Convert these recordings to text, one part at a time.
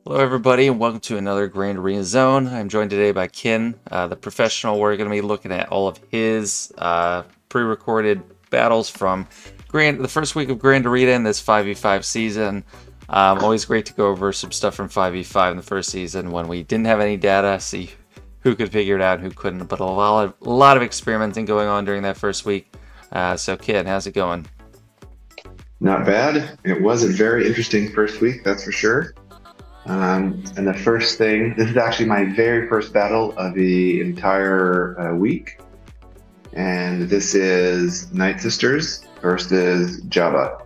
Hello, everybody, and welcome to another Grand Arena Zone. I'm joined today by Kyn, the professional. We're going to be looking at all of his pre-recorded battles from the first week of Grand Arena in this 5v5 season. Always great to go over some stuff from 5v5 in the first season when we didn't have any data, see who could figure it out and who couldn't. But a lot of experimenting going on during that first week. So, Kyn, how's it going? Not bad. It was a very interesting first week, that's for sure. And the first thing, this is actually my very first battle of the entire week. And this is Night Sisters versus Jabba.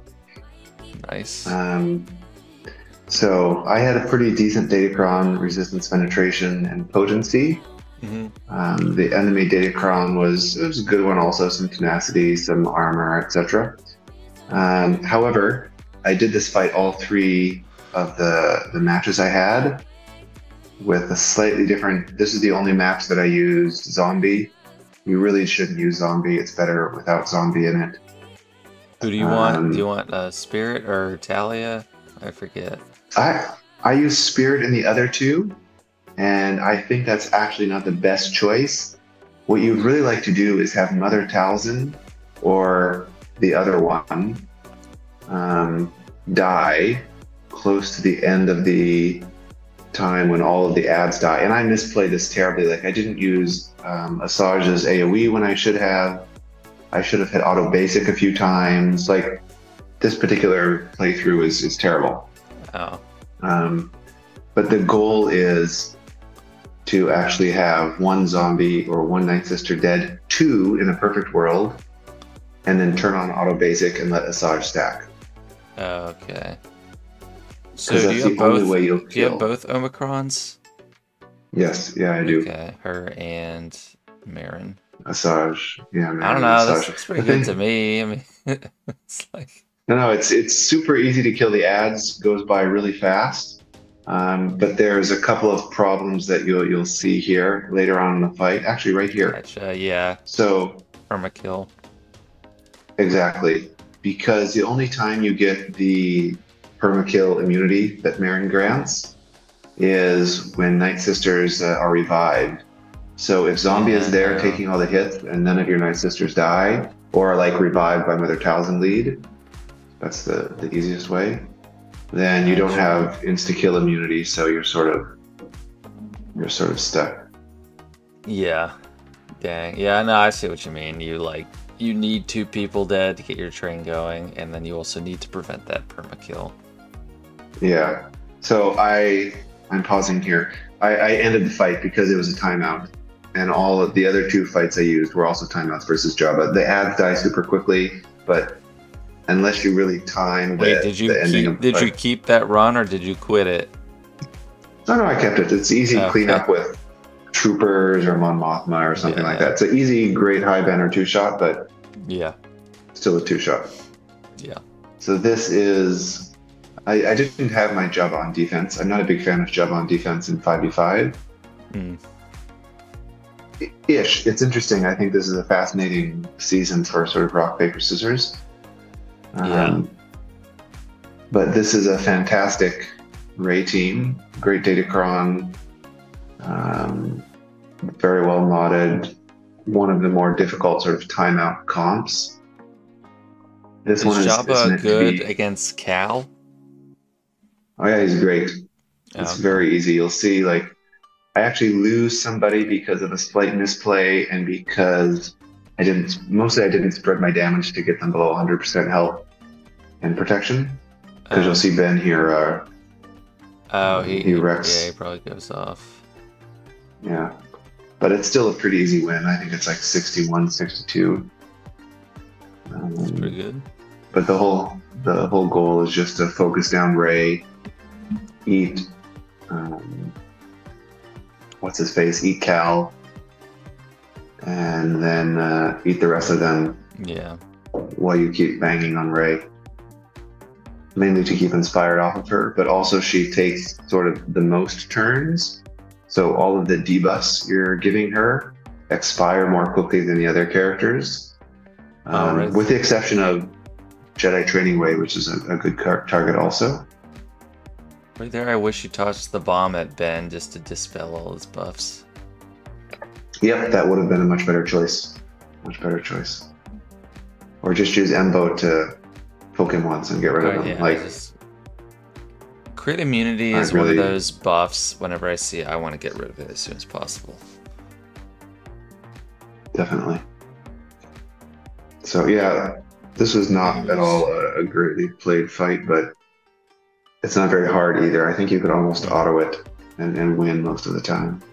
Nice. So I had a pretty decent Datacron resistance, penetration, and potency. The enemy Datacron was a good one also, some tenacity, some armor, etc. However, I did this fight all three of the matches I had with a slightly different. This is the only match that I used zombie. You really shouldn't use zombie. It's better without zombie in it. Who do you want? Do you want Spirit or Talia? I forget. I use Spirit in the other two, and I think that's actually not the best choice. What you'd really like to do is have Mother Talzin or the other one die close to the end of the time when all of the ads die. And I misplayed this terribly. Like I didn't use Asajj's AoE when I should have. I should have hit auto basic a few times. Like this particular playthrough is terrible. Oh. But the goal is to actually have one zombie or one Night Sister dead, two in a perfect world, and then turn on auto basic and let Asajj stack. Okay. So do that's you the have only both? way you'll Do you kill. have both Omicrons? Yes, yeah, I do. Okay, her and Marin. Asajj, yeah, man. I don't know. This Asajj. looks pretty The good thing, to me. I mean, it's like no, it's super easy to kill the ads. Goes by really fast. But there's a couple of problems that you'll see here later on in the fight. Actually, right here. gotcha. Yeah, So permakill. exactly, because the only time you get the permakill immunity that Marin grants is when Night Sisters are revived. So if Zombie is there Yeah. taking all the hits and none of your Night Sisters die, or are like revived by Mother Talzin lead, that's the easiest way, then you don't have insta-kill immunity, so you're sort of stuck. Yeah. Dang. Yeah. No, I see what you mean. You need two people dead to get your train going, and then you also need to prevent that permakill. Yeah. So I'm pausing here. I ended the fight because it was a timeout. And all of the other two fights I used were also timeouts versus Jabba. The ads die super quickly, but unless you really time Wait, the ending of the did you fight. keep that run or did you quit it? No, I kept it. It's easy to clean Okay. up with Troopers or Mon Mothma or something like Yeah. that. It's an easy, great high banner two-shot, but Yeah. still a two-shot. Yeah. So this is... I didn't have my Jabba on defense. I'm not a big fan of Jabba on defense in 5v5. Mm. Ish. It's interesting. I think this is a fascinating season for sort of rock, paper, scissors. Yeah. But this is a fantastic Ray team. Great Datacron. Very well modded. One of the more difficult sort of timeout comps. This one Is is Jabba meant to good be... against Cal? Oh yeah, he's great. It's Okay. very easy. You'll see, like, I actually lose somebody because of a slight misplay and because I didn't spread my damage to get them below 100% health and protection. Because you'll see Ben here, Oh, he wrecks. Yeah, he probably goes off. Yeah. But it's still a pretty easy win. I think it's like 61, 62. That's pretty good. But the whole goal is just to focus down Ray, eat what's his face, eat Cal, and then eat the rest of them Yeah. while you keep banging on Ray. Mainly to keep inspired off of her, but also she takes sort of the most turns. So all of the debuffs you're giving her expire more quickly than the other characters. Right. With the exception of Jedi Training Way, which is a good target also. Right there, I wish you tossed the bomb at Ben just to dispel all his buffs. Yep, that would have been a much better choice. Much better choice. Or just use Embo to poke him once and get rid of him. Yeah, like, crit immunity is one of those buffs. Whenever I see it, I want to get rid of it as soon as possible. Definitely. So yeah, this was not at all a greatly played fight, but it's not very hard either. I think you could almost auto it and win most of the time.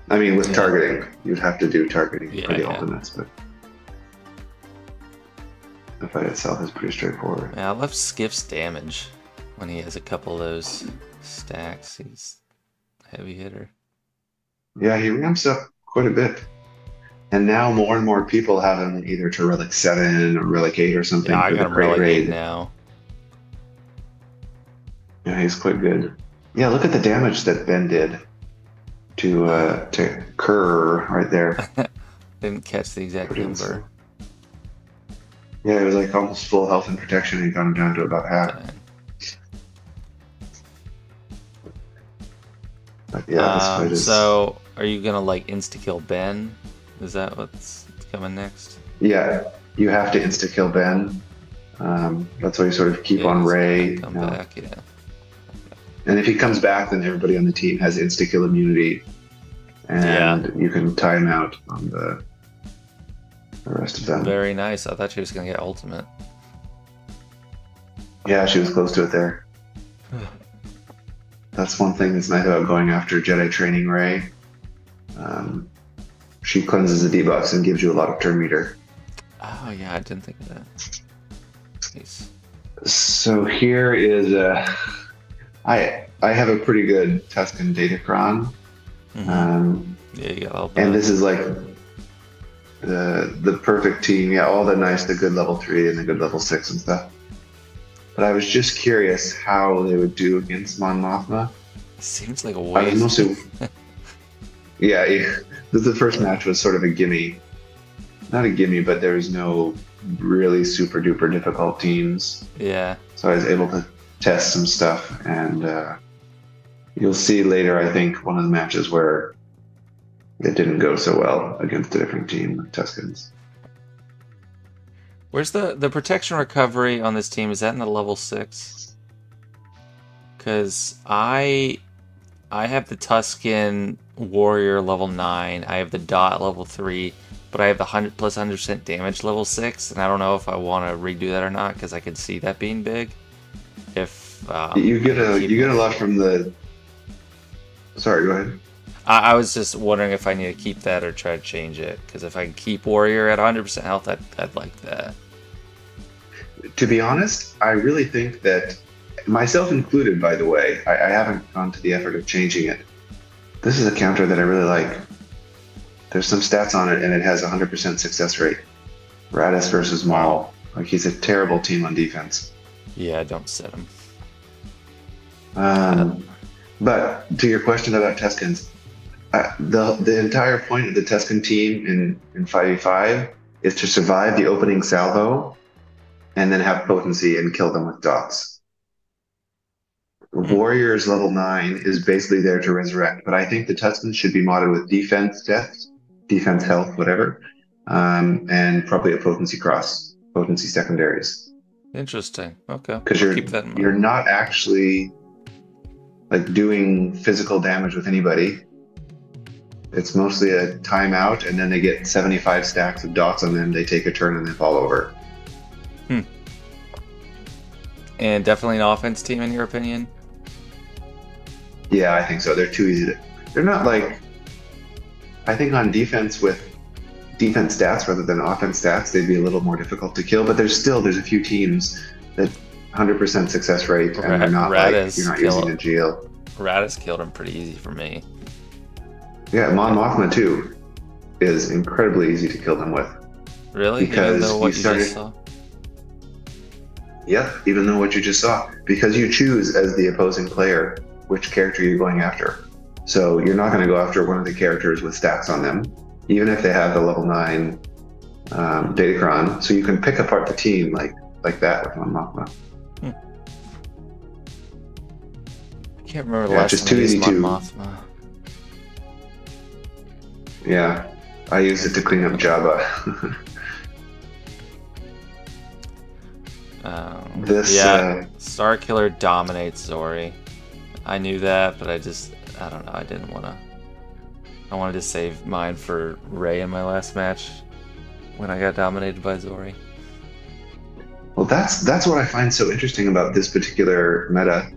I mean, with targeting, you'd have to do targeting for the ultimates, but the fight itself is pretty straightforward. Yeah, I love Skiff's damage when he has a couple of those stacks. He's a heavy hitter. Yeah, he ramps up quite a bit. And now more and more people have him either to Relic 7 or Relic 8 or something. Yeah, I got him Relic 8 now. Yeah, he's quite good. Yeah, look at the damage that Ben did to Kerr right there. Didn't catch the exact number. Yeah, it was like almost full health and protection. He got him down to about half. But yeah, this fight is... So, are you gonna like insta-kill Ben? Is that what's coming next? Yeah, you have to insta-kill Ben. That's why you sort of keep on Ray. Come back, yeah. And if he comes back, then everybody on the team has insta-kill immunity. And you can tie him out on the rest of them. Very nice. I thought she was going to get ultimate. Yeah, she was close to it there. That's one thing that's nice about going after Jedi Training Ray. She cleanses the debuffs and gives you a lot of turn meter. Oh yeah, I didn't think of that. Nice. So here is I have a pretty good Tusken Datacron. Yeah, you got all that. And this is like the perfect team. Yeah, all the nice, the good level 3 and the good level 6 and stuff. But I was just curious how they would do against Mon Mothma. Seems like a waste. I was mostly, yeah, the first match was sort of a gimme. Not a gimme, but there was no really super duper difficult teams. Yeah. So I was able to test some stuff, and you'll see later, I think, one of the matches where it didn't go so well against a different team, the Tuskens. Where's the protection recovery on this team? Is that in the level 6? Because I have the Tusken Warrior level 9. I have the Dot level 3, but I have the 100 plus 100% damage level 6, and I don't know if I want to redo that or not because I could see that being big. If you get a lot from the. Sorry, go ahead. I was just wondering if I need to keep that or try to change it, because if I can keep Warrior at 100% health, I'd like that. To be honest, I really think that, myself included, by the way, I haven't gone to the effort of changing it. This is a counter that I really like. There's some stats on it, and it has 100% success rate. Radis versus Maul. Like, he's a terrible team on defense. Yeah, don't set him. But to your question about Tuskens, the entire point of the Tusken team in 5v5 is to survive the opening salvo and then have potency and kill them with dots. Warriors level 9 is basically there to resurrect, but I think the Tuskens should be modded with defense deaths, defense health, whatever, and probably a potency cross, potency secondaries. Interesting. Okay. Because you're not actually like doing physical damage with anybody. It's mostly a timeout, and then they get 75 stacks of dots on them. They take a turn and they fall over. And definitely an offense team, in your opinion? Yeah, I think so. They're too easy to. They're not like. I think on defense with defense stats rather than offense stats, they'd be a little more difficult to kill. But there's a few teams that 100% success rate, and they're not like you're not using a GL. Radis killed him pretty easy for me. Yeah, Mon Mothma too is incredibly easy to kill them with. Really? Because even though what you just saw? Yeah, even though what you just saw. Because you choose as the opposing player which character you're going after. So you're not going to go after one of the characters with stacks on them, even if they have the level 9 Datacron. So you can pick apart the team like that with Mon Mothma. Can't remember the Yeah, last just time I too used easy Mon to. Mothma. Yeah, I use it to clean up Jabba. This, Yeah, Starkiller dominates Zori. I knew that, but I don't know, I didn't want to. I wanted to save mine for Rey in my last match when I got dominated by Zori. well, that's what I find so interesting about this particular meta,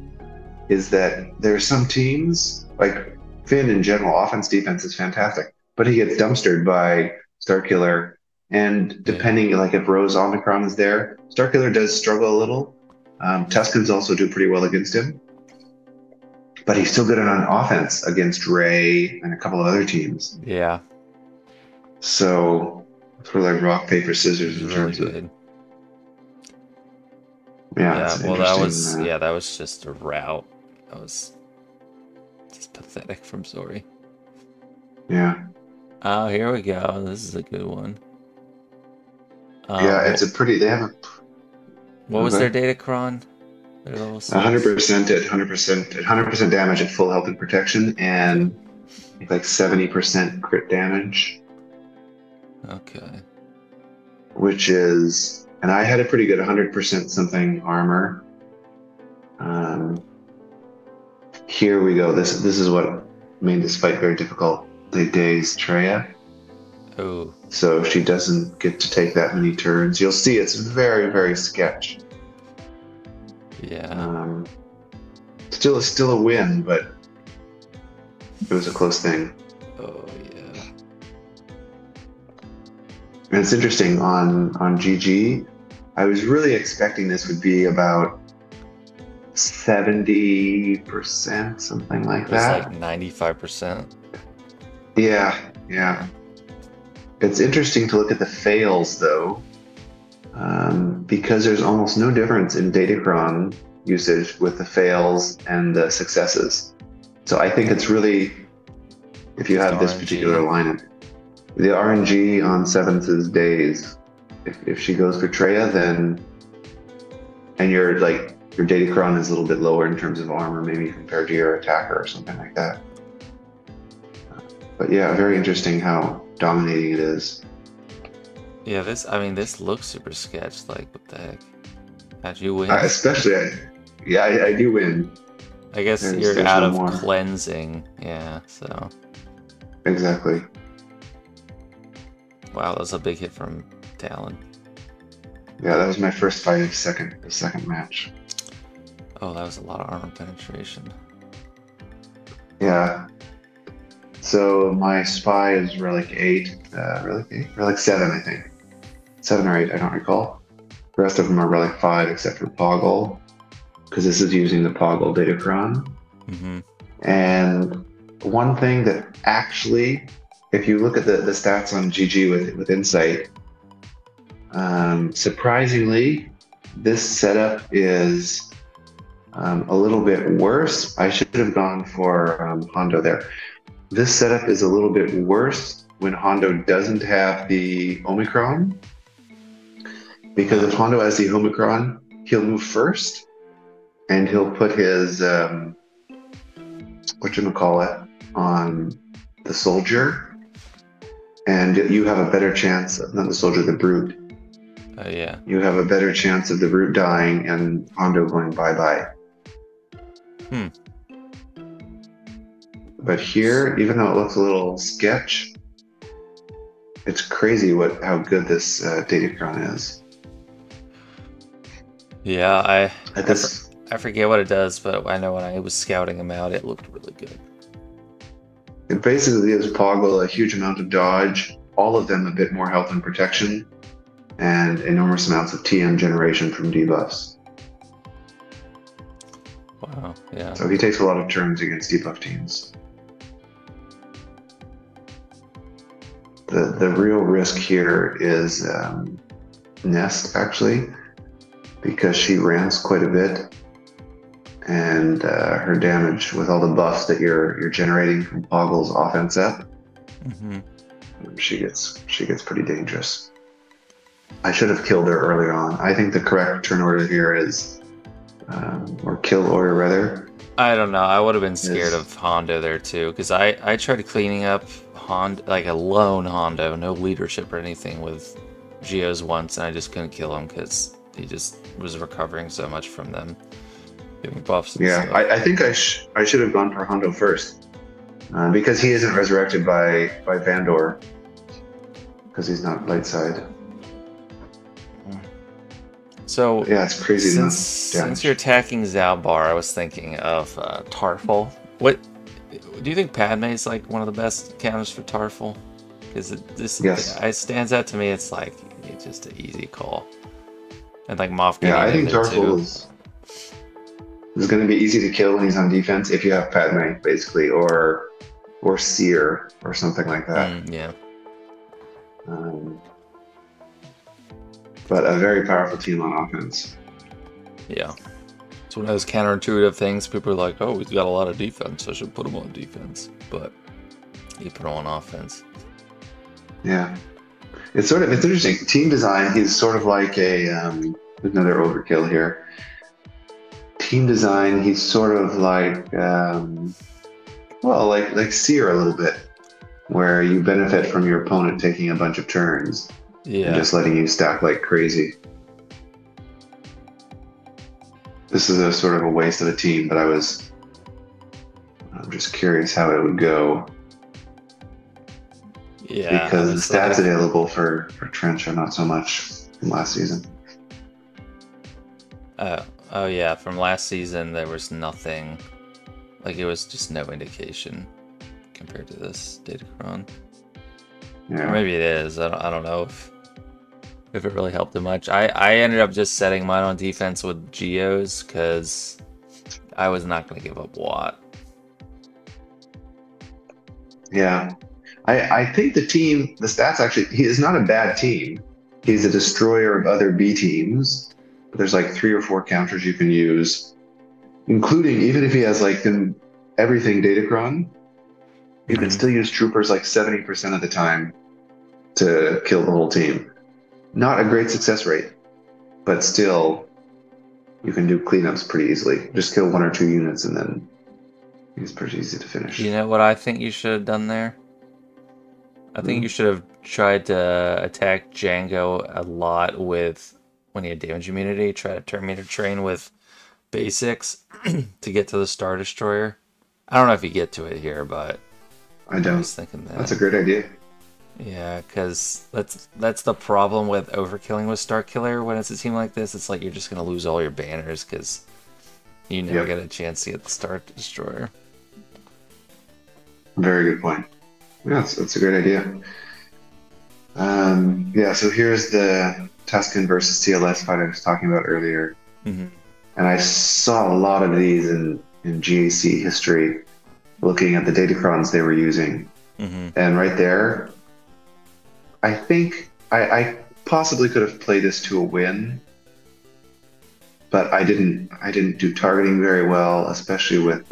is that there are some teams, like Finn in general, offense defense is fantastic, but he gets dumpstered by Starkiller. And depending, like if Rose Omicron is there, Starkiller does struggle a little. Tuscans also do pretty well against him, but he's still good on offense against Rey and a couple of other teams. Yeah. So it's sort of like rock, paper, scissors in Really terms good. of. Yeah, Yeah, well, that was just a rout. That was just pathetic from Zori. Yeah. Oh, here we go. This is a good one. Yeah, it's a pretty. They have a. What was their Datacron? Their level 6? 100% at 100% damage at full health and protection, and like 70% crit damage. Okay. Which is, and I had a pretty good 100% something armor. Here we go. This is what made this fight very difficult. They dazed Traya. Oh. So she doesn't get to take that many turns. You'll see it's very, very sketch. Yeah. Still a win, but it was a close thing. Oh yeah. And it's interesting on GG. I was really expecting this would be about 70%, something like that. It was like 95%. Yeah. It's interesting to look at the fails though, because there's almost no difference in Datacron usage with the fails and the successes. So I think it's really, if you have this particular lineup, the RNG on Seventh is days. If she goes for Traya, then, and your Datacron is a little bit lower in terms of armor, maybe compared to your attacker or something like that. But yeah, very interesting how dominating it is. Yeah, this looks super sketched. Like, what the heck? How'd you win? I do win. I guess you're out of cleansing. Yeah, so. Exactly. Wow, that was a big hit from Talon. Yeah, that was my first fight of the second match. Oh, that was a lot of armor penetration. Yeah. So my spy is relic 8. Relic 7, I think. 7 or 8, I don't recall. The rest of them are relic 5 except for Poggle, because this is using the Poggle Datacron. Mm-hmm. And one thing that actually, if you look at the stats on GG with Insight, surprisingly, this setup is a little bit worse. I should have gone for Hondo there. This setup is a little bit worse when Hondo doesn't have the Omicron, because if Hondo has the Omicron, he'll move first, and he'll put his whatchamacallit on the soldier, and you have a better chance, not the soldier, the brute. Yeah. You have a better chance of the brute dying and Hondo going bye-bye. But here, even though it looks a little sketch, it's crazy how good this Datacron is. Yeah, I forget what it does, but I know when I was scouting him out, it looked really good. It basically gives Poggle a huge amount of dodge, all of them a bit more health and protection, and enormous amounts of TM generation from debuffs. Wow, yeah. So he takes a lot of turns against debuff teams. The real risk here is Nest, actually, because she ramps quite a bit, and her damage with all the buffs that you're generating from Poggle's offense up, she gets pretty dangerous. I should have killed her earlier on. I think the correct turn order here is or kill order rather. I don't know. I would have been scared Is of Hondo there too, because I tried cleaning up Hondo, like a lone Hondo, no leadership or anything with Geos once, and I just couldn't kill him because he just was recovering so much from them giving buffs and yeah. stuff. I think I should have gone for Hondo first because he isn't resurrected by Vandor because he's not light side. So yeah, it's crazy. Since you're attacking Zalbar, I was thinking of Tarful. What do you think? Padme is like one of the best counters for Tarful? Because it stands out to me. It's like it's just an easy call, and like Moff Gideon. Yeah, I think Tarful is going to be easy to kill when he's on defense if you have Padme, basically, or Seer or something like that. Yeah. But a very powerful team on offense. Yeah. It's one of those counterintuitive things. People are like, oh, he's got a lot of defense, so I should put him on defense. But you put him on offense. Yeah. It's interesting. Team design, he's sort of like another overkill here. Team design, he's sort of like, like Seer a little bit, where you benefit from your opponent taking a bunch of turns. Yeah. And just letting you stack like crazy. This is a sort of a waste of a team, but I'm just curious how it would go. Yeah. Because the stats available for Trench are not so much from last season. Oh yeah, from last season there was nothing. Like it was just no indication compared to this Datacron. Yeah. Or maybe it is. I don't know if it really helped him much. I ended up just setting mine on defense with Geos because I was not going to give up Watt. Yeah. I think the stats actually, he is not a bad team. He's a destroyer of other B teams. But there's like 3 or 4 counters you can use, including even if he has like everything Datacron, you can still use troopers like 70% of the time to kill the whole team. Not a great success rate, but still, you can do cleanups pretty easily. Just kill 1 or 2 units and then it's pretty easy to finish. You know what I think you should have done there? I think you should have tried to attack Django a lot with, when he had damage immunity, try to turn meter train with basics to get to the Star Destroyer. I don't know if you get to it here, but I don't. I was thinking that. That's a great idea. Yeah, because that's the problem with overkilling with Star Killer when it's a team like this. It's like you're just going to lose all your banners because you never get a chance to get the Star Destroyer. Very good point. Yeah, that's a great idea. Yeah, so here's the Tusken versus TLS fight I was talking about earlier. Mm-hmm. And I saw a lot of these in GAC history, looking at the Datacrons they were using. Mm-hmm. And right there, I think I possibly could have played this to a win, but I didn't do targeting very well, especially with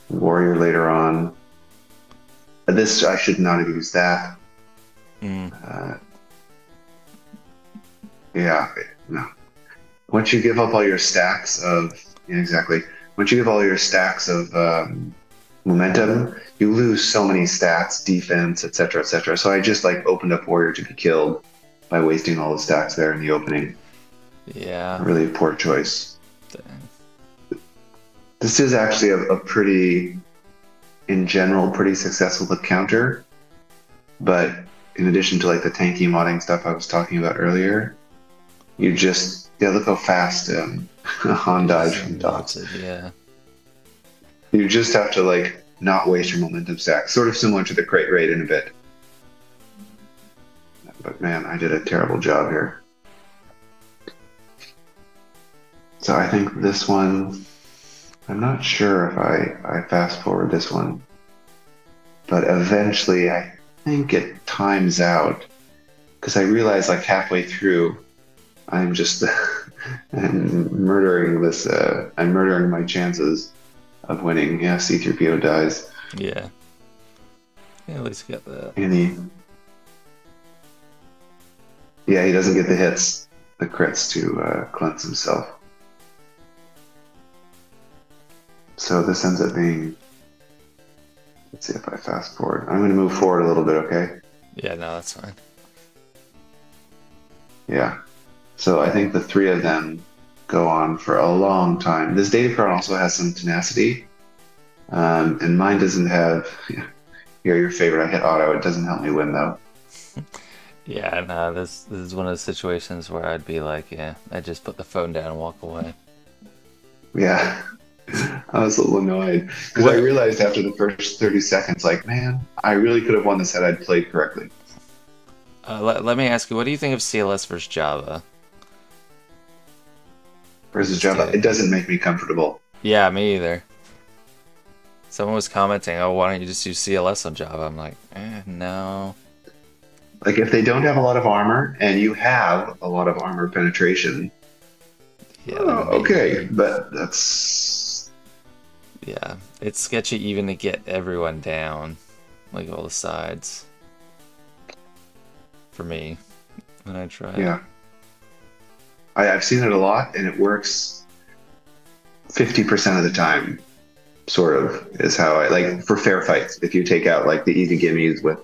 Warrior later on. This, I should not have used that. Yeah, no. Once you give up all your stacks of once you give all your stacks of momentum, you lose so many stats, defense, etc., etc. So I just like opened up Warrior to be killed by wasting all the stacks there in the opening. Yeah. Really poor choice. Dang. This is actually a pretty, in general, pretty successful counter. But in addition to like the tanky modding stuff I was talking about earlier, you just, look how fast Han dies from dots. Yeah. You just have to like not waste your momentum stack. Sort of similar to the crate raid in a bit. But man, I did a terrible job here. So I think this one, I'm not sure if I fast forward this one, but eventually I think it times out because I realize like halfway through, I'm just I'm murdering this. I'm murdering my chances of winning. Yeah, C-3PO dies. Yeah. Yeah, at least get that. And he doesn't get the hits, the crits to cleanse himself. So this ends up being, let's see if I fast forward. I'm going to move forward a little bit, okay? Yeah, no, that's fine. Yeah. So I think the three of them go on for a long time. This Datacron also has some tenacity, and mine doesn't have. Here, your favorite. I hit auto. It doesn't help me win though. Yeah, no, this is one of those situations where I'd be like, yeah, I just put the phone down and walk away. Yeah. I was a little annoyed because I realized after the first 30 seconds, like, man, I really could have won this had I played correctly. Let me ask you, what do you think of CLS versus Java? Versus Jabba, it doesn't make me comfortable. Yeah, me either. Someone was commenting, oh, why don't you just use CLS on Java? I'm like, no. Like, if they don't have a lot of armor and you have a lot of armor penetration, yeah, okay, but that's... Yeah, it's sketchy even to get everyone down, like all the sides. For me, when I try. Yeah. I've seen it a lot, and it works 50% of the time, sort of, is how I, like, for fair fights, if you take out, like, the easy gimmies with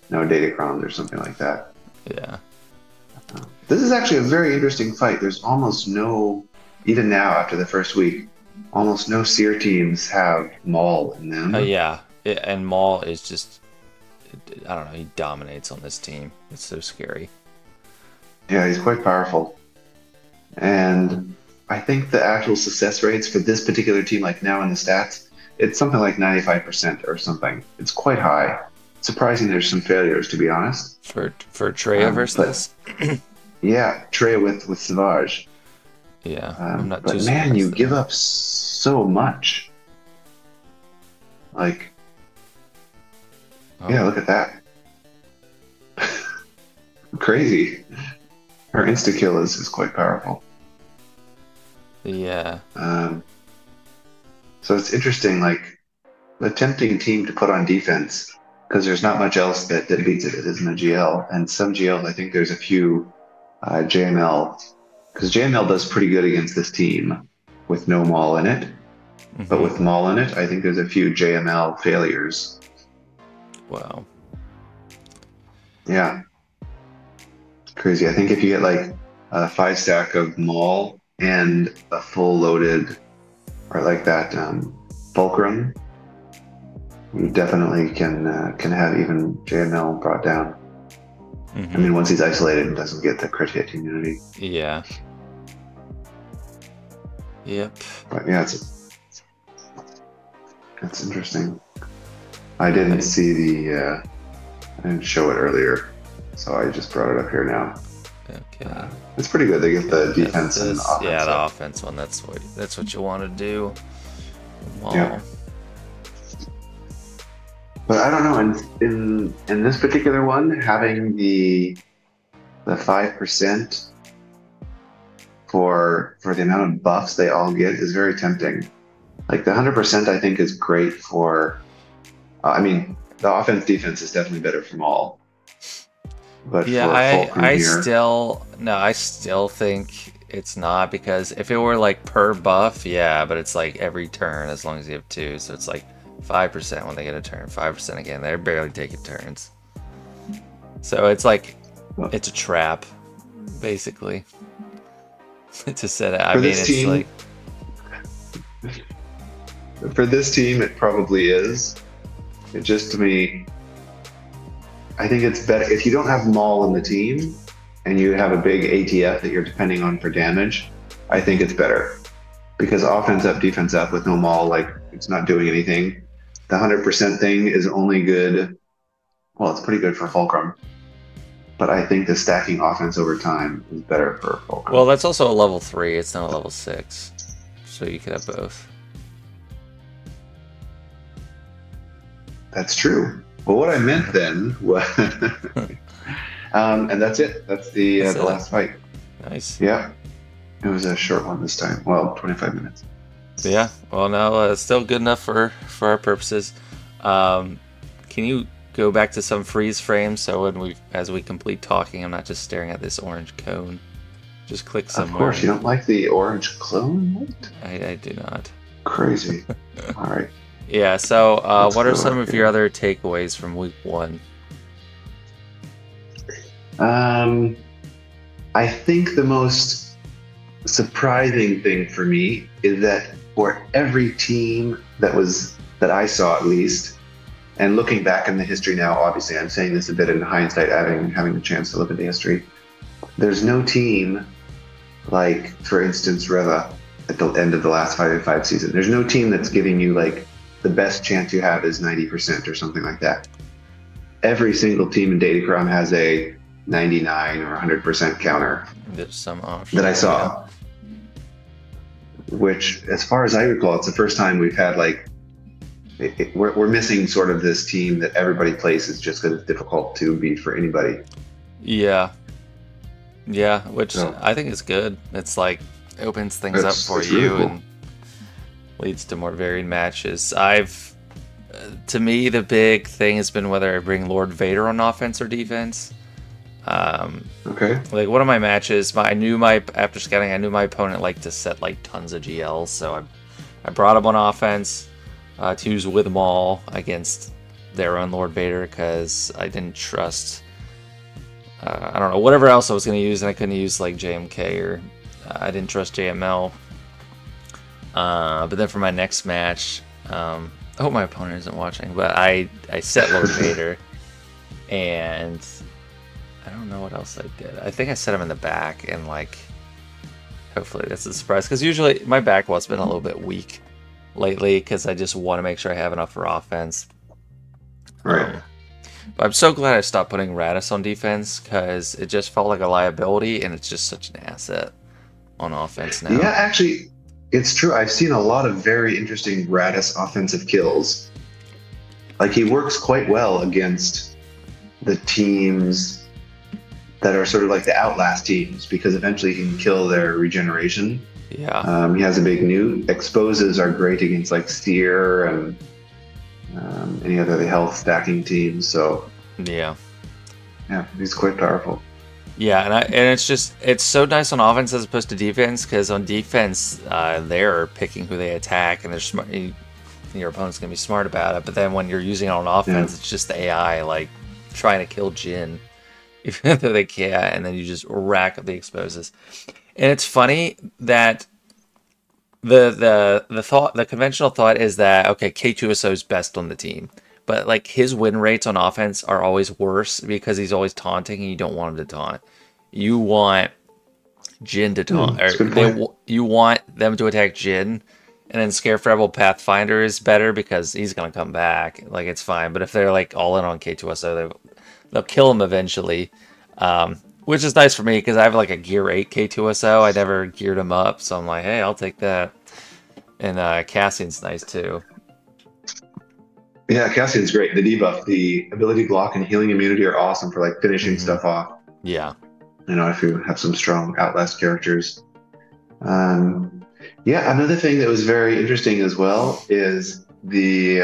no Datacrons or something like that. Yeah. This is actually a very interesting fight. There's almost no, even now, after the first week, almost no Seer teams have Maul in them. Yeah, and Maul is just, I don't know, he dominates on this team. It's so scary. Yeah, he's quite powerful. And I think the actual success rates for this particular team, like now in the stats, it's something like 95% or something. It's quite high. Surprising there's some failures, to be honest. For Treya versus this? Yeah, Treya with Savage. Yeah, I'm not too surprised. But man, you give up so much. Like, yeah, look at that. Crazy. Her insta-kill is quite powerful. Yeah. So it's interesting, like, the tempting team to put on defense, because there's not much else that beats it. It isn't a GL. And some GLs, I think there's a few JML, because JML does pretty good against this team with no Maul in it. Mm-hmm. But with Maul in it, I think there's a few JML failures. Wow. Yeah. Crazy. I think if you get like a 5-stack of Maul and a full loaded, or like that Fulcrum, you definitely can have even JML brought down. Mm-hmm. I mean, once he's isolated and doesn't get the crit hit immunity. Yeah. Yep. But yeah, it's interesting. I didn't see the, I didn't show it earlier, so I just brought it up here now. Okay. It's pretty good. They get the defense and the offense. Yeah, the offense one. That's what you want to do. Wow. Yeah. But I don't know. In this particular one, having the 5% for the amount of buffs they all get is very tempting. Like the 100%, I think is great for. I mean, the offense defense is definitely better from all. But yeah, I still think it's not, because if it were like per buff, yeah, but it's like every turn as long as you have 2, so it's like 5% when they get a turn, 5% again. They're barely taking turns, so it's like it's a trap, basically. To set it, I mean, it's team, like for this team, it probably is. It just, to me, I think it's better if you don't have Maul in the team and you have a big ATF that you're depending on for damage. I think it's better, because offense up, defense up with no Maul, like, it's not doing anything. The 100% thing is only good. Well, it's pretty good for Fulcrum, but I think the stacking offense over time is better for Fulcrum. Well, that's also a level 3. It's not a level 6, so you could have both. That's true. Well, what I meant then was, and that's it. That's the last fight. Nice. Yeah, it was a short one this time. Well, 25 minutes. Yeah. Well, no, it's still good enough for our purposes. Can you go back to some freeze frames so as we complete talking, I'm not just staring at this orange cone. Just click somewhere. Of course, you don't like the orange clone? What? I do not. Crazy. All right. Yeah, so Let's what are go some up of your here. other takeaways from week one? Um, I think the most surprising thing for me is that for every team that I saw at least, and looking back in the history now, obviously I'm saying this a bit in hindsight, having the chance to look at the history. There's no team like, for instance, Reva at the end of the last 5v5 season. There's no team that's giving you like the best chance you have is 90% or something like that. Every single team in Datacron has a 99 or 100% counter There's some that I options, yeah. saw, which, as far as I recall, it's the first time we've had like we're missing sort of this team that everybody places just because it's difficult to beat for anybody. Yeah, yeah, which So I think is good. It's like opens things up for it's really you cool. and leads to more varied matches. To me, the big thing has been whether I bring Lord Vader on offense or defense. Okay. Like one of my matches, after scouting, I knew my opponent liked to set like tons of GLs, so I brought him on offense to use with Maul against their own Lord Vader because I didn't trust. I don't know, whatever else I was going to use, and I couldn't use like JMK or I didn't trust JML. But then for my next match, I hope my opponent isn't watching, but I set Lord Vader, and I don't know what else I did. I think I set him in the back, and like, hopefully that's a surprise, because usually my back wall's been a little bit weak lately, because I just want to make sure I have enough for offense. Right. But I'm so glad I stopped putting Radis on defense, because it just felt like a liability, and it's just such an asset on offense now. Yeah, actually, it's true. I've seen a lot of very interesting Radis offensive kills. Like, he works quite well against the teams that are sort of like the Outlast teams, because eventually he can kill their regeneration. Yeah. He has a big nuke. Exposes are great against like Seer and any other health stacking teams. So Yeah. yeah, he's quite powerful. Yeah, and it's so nice on offense as opposed to defense, because on defense they're picking who they attack, and they're smart. Your opponent's gonna be smart about it. But then when you're using it on offense, it's just the AI like trying to kill Jin, even though they can't, and then you just rack up the exposes. And it's funny that the conventional thought is that okay, K2SO is best on the team, but like his win rates on offense are always worse because he's always taunting, and you don't want him to taunt. You want Jin to taunt, That's a good point. you want them to attack Jin, and then Scarefrable Pathfinder is better because he's gonna come back. Like it's fine, but if they're like all in on K2SO, they'll kill him eventually. Which is nice for me because I have like a Gear 8 K2SO. I never geared him up, so I'm like, hey, I'll take that. And Cassian's nice too. Yeah, Cassian's great. The debuff, the ability block and healing immunity are awesome for like finishing Hmm. stuff off. Yeah. You know, if you have some strong Outlast characters. Um, yeah, another thing that was very interesting as well is the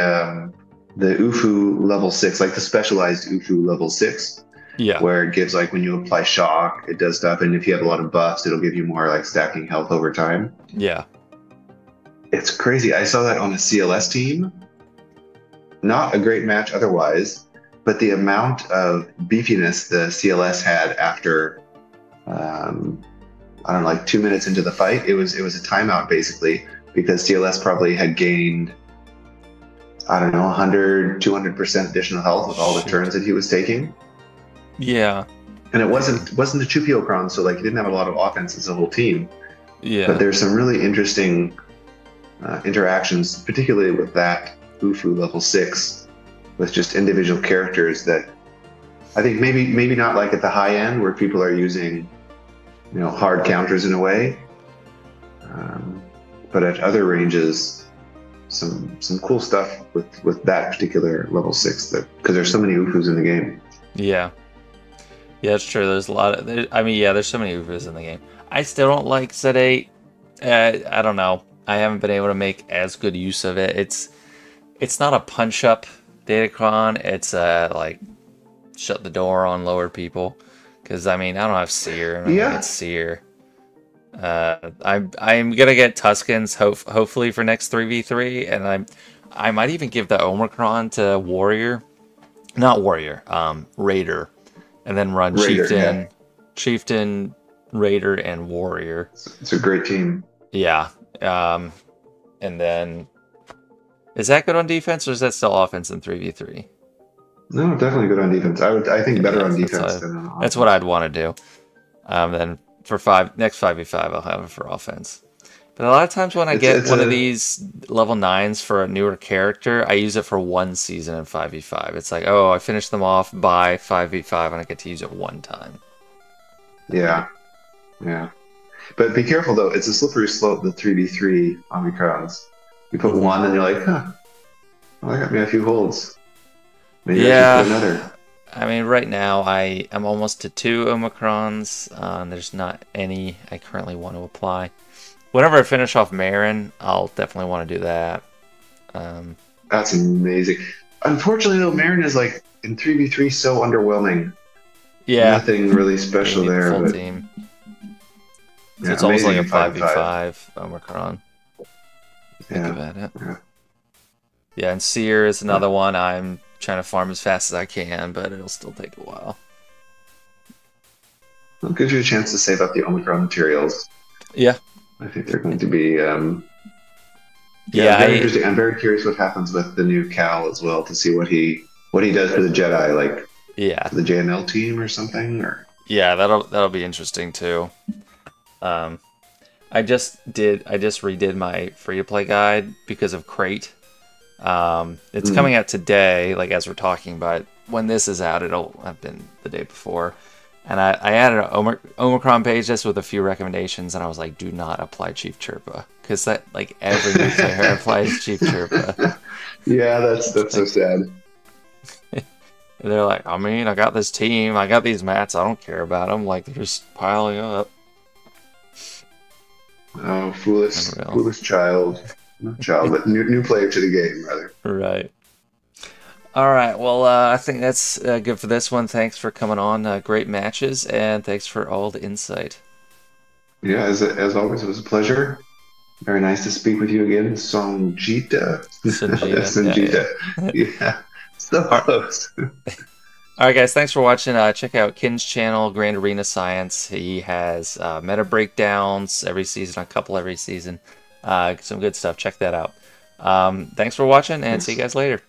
UFU level 6, like the specialized UFU level 6, Yeah. where it gives like when you apply shock, it does stuff, and if you have a lot of buffs, it'll give you more like stacking health over time. Yeah. It's crazy. I saw that on a CLS team. Not a great match otherwise, but the amount of beefiness the CLS had after I don't know, like 2 minutes into the fight, it was a timeout basically, because CLS probably had gained, I don't know, 100, 200% additional health with all the turns that he was taking. Yeah. And it wasn't the 2PO Cron, so like he didn't have a lot of offense as a whole team. Yeah. But there's some really interesting interactions, particularly with that UFU level 6, with just individual characters that I think maybe not like at the high end where people are using, you know, hard counters in a way, but at other ranges, some cool stuff with that particular level 6, that because there's so many UFUs in the game. Yeah. Yeah, it's true. There's a lot of. There's so many UFOs in the game. I still don't like Set 8. I don't know. I haven't been able to make as good use of it. It's not a punch up Datacron. It's like shut the door on lower people. Because I mean, I don't have Seer. I'm not gonna Yeah, get Seer. I'm gonna get Tuskens hopefully for next 3v3, and I might even give the Omicron to Warrior, not Warrior, Raider, and then run Raider, yeah. Chieftain, Raider, and Warrior. It's a great team. Yeah. And then is that good on defense, or is that still offense in 3v3? No, definitely good on defense. I think better on defense than on that's offense. what I'd want to do. Then for next 5v5, I'll have it for offense. But a lot of times when I get one of these level 9s for a newer character, I use it for one season in 5v5. It's like, oh, I finished them off by 5v5 and I get to use it one time. Yeah. Yeah. But be careful though, it's a slippery slope, the 3v3 Omicrons. You put one and you're like, huh, well, that got me a few holds. Maybe I should put another. I mean, right now I'm almost to 2 Omicrons. There's not any I currently want to apply. Whenever I finish off Marin, I'll definitely want to do that. That's amazing. Unfortunately, though, Marin is like in 3v3 so underwhelming. Yeah, nothing really special there. Full but team. So it's almost like a 5v5 Omicron. Think about it. Yeah, and Seer is another one I'm trying to farm as fast as I can, but it'll still take a while. Well, it gives you a chance to save up the Omicron materials. Yeah. I think they're going to be very interesting. I'm very curious what happens with the new Cal as well, to see what he does for the Jedi, like the JNL team or something. Or that'll be interesting too. I just redid my free to play guide because of Crate. It's coming out today, like as we're talking, but when this is out, it'll have been the day before. And I added an Omicron page just with a few recommendations, and I was like, do not apply Chief Chirpa, because that, like, every new player applies Chief Chirpa. Yeah, that's so sad. They're like, I mean, I got this team, I got these mats, I don't care about them. Like, they're just piling up. Oh, foolish child. Not child, but new player to the game, rather. Right. All right, well, I think that's good for this one. Thanks for coming on. Great matches, and thanks for all the insight. Yeah, as always, it was a pleasure. Very nice to speak with you again, Sonjita. Sonjita. Yeah. So close. All right, guys, thanks for watching. Check out Kyn's channel, Grand Arena Science. He has meta breakdowns every season, a couple every season. Some good stuff. Check that out. Thanks for watching, and see you guys later.